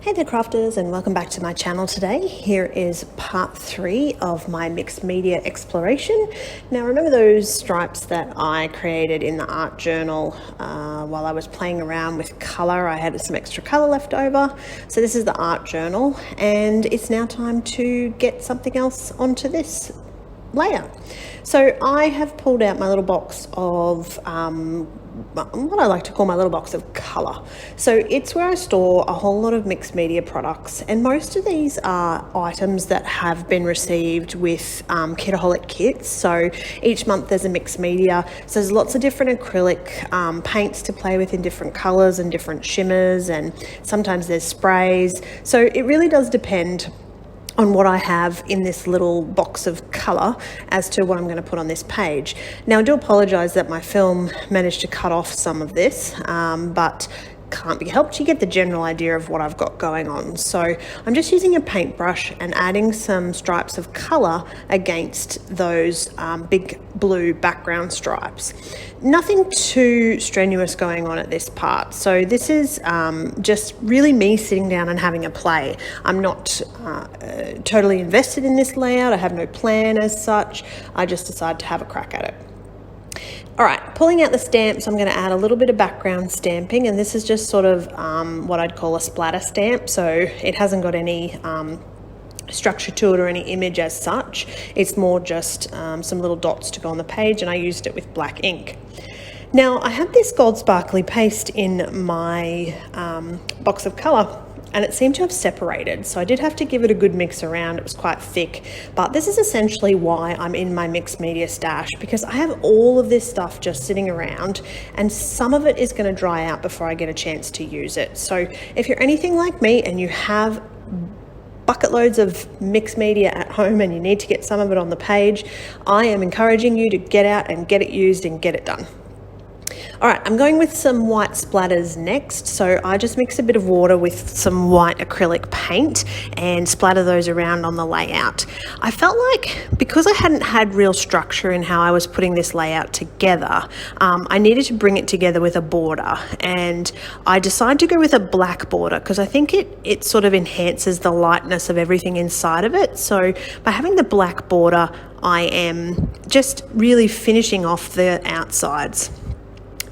Hey there crafters, and welcome back to my channel today. Here is part 3 of my mixed media exploration. Now remember those stripes that I created in the art journal while I was playing around with colour? I had some extra colour left over. So this is the art journal, and it's now time to get something else onto this layer. So I have pulled out my little box of what I like to call my little box of colour. So it's where I store a whole lot of mixed media products, and most of these are items that have been received with Kitaholic kits. So each month there's a mixed media, so there's lots of different acrylic paints to play with in different colours and different shimmers, and sometimes there's sprays. So it really does depend on what I have in this little box of colour as to what I'm going to put on this page. Now I do apologise that my film managed to cut off some of this, but can't be helped. You get the general idea of what I've got going on. So I'm just using a paintbrush and adding some stripes of colour against those big blue background stripes. Nothing too strenuous going on at this part. So this is just really me sitting down and having a play. I'm not totally invested in this layout. I have no plan as such. I just decided to have a crack at it. All right, pulling out the stamps, I'm going to add a little bit of background stamping, and this is just sort of what I'd call a splatter stamp. So it hasn't got any structure to it or any image as such. It's more just some little dots to go on the page, and I used it with black ink. Now I have this gold sparkly paste in my box of colour, and it seemed to have separated, so I did have to give it a good mix around. It was quite thick, but this is essentially why I'm in my mixed media stash, because I have all of this stuff just sitting around, and some of it is going to dry out before I get a chance to use it. So if you're anything like me and you have bucket loads of mixed media at home and you need to get some of it on the page, I am encouraging you to get out and get it used and get it done. All right, I'm going with some white splatters next. So I just mix a bit of water with some white acrylic paint and splatter those around on the layout. I felt like because I hadn't had real structure in how I was putting this layout together, I needed to bring it together with a border, and I decided to go with a black border because I think it sort of enhances the lightness of everything inside of it. So by having the black border, I am just really finishing off the outsides.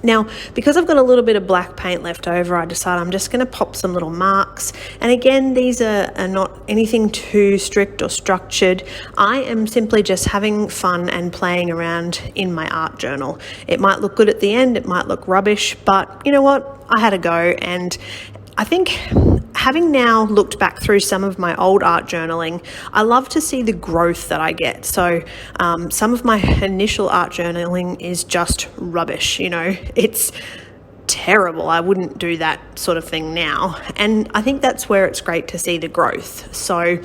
Now, because I've got a little bit of black paint left over, I decided I'm just going to pop some little marks. And again, these are not anything too strict or structured. I am simply just having fun and playing around in my art journal. It might look good at the end, it might look rubbish, but you know what? I had a go, and I think having now looked back through some of my old art journaling, I love to see the growth that I get. So some of my initial art journaling is just rubbish, you know, it's terrible. I wouldn't do that sort of thing now. And I think that's where it's great to see the growth. So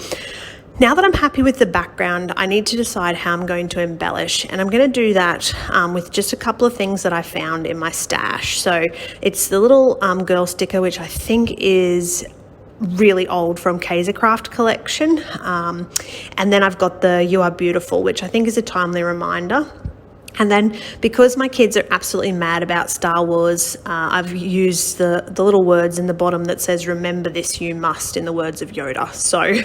now that I'm happy with the background, I need to decide how I'm going to embellish, and I'm going to do that with just a couple of things that I found in my stash. So it's the little girl sticker, which I think is really old from Kaisercraft collection, and then I've got the You Are Beautiful, which I think is a timely reminder. And then because my kids are absolutely mad about Star Wars, I've used the little words in the bottom that says, "Remember this, you must," in the words of Yoda. So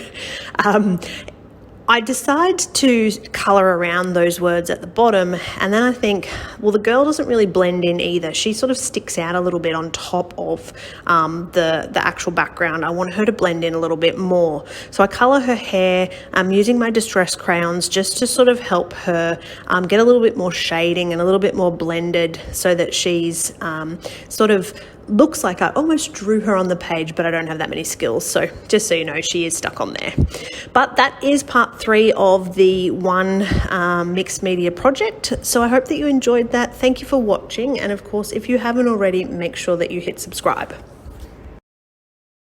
I decide to colour around those words at the bottom, and then I think, well, the girl doesn't really blend in either. She sort of sticks out a little bit on top of the actual background. I want her to blend in a little bit more. So I colour her hair. I'm using my distress crayons just to sort of help her get a little bit more shading and a little bit more blended, so that she's sort of looks like I almost drew her on the page, but I don't have that many skills. So just so you know, she is stuck on there. But that is part 3 of the one mixed media project. So I hope that you enjoyed that. Thank you for watching. And of course, if you haven't already, make sure that you hit subscribe.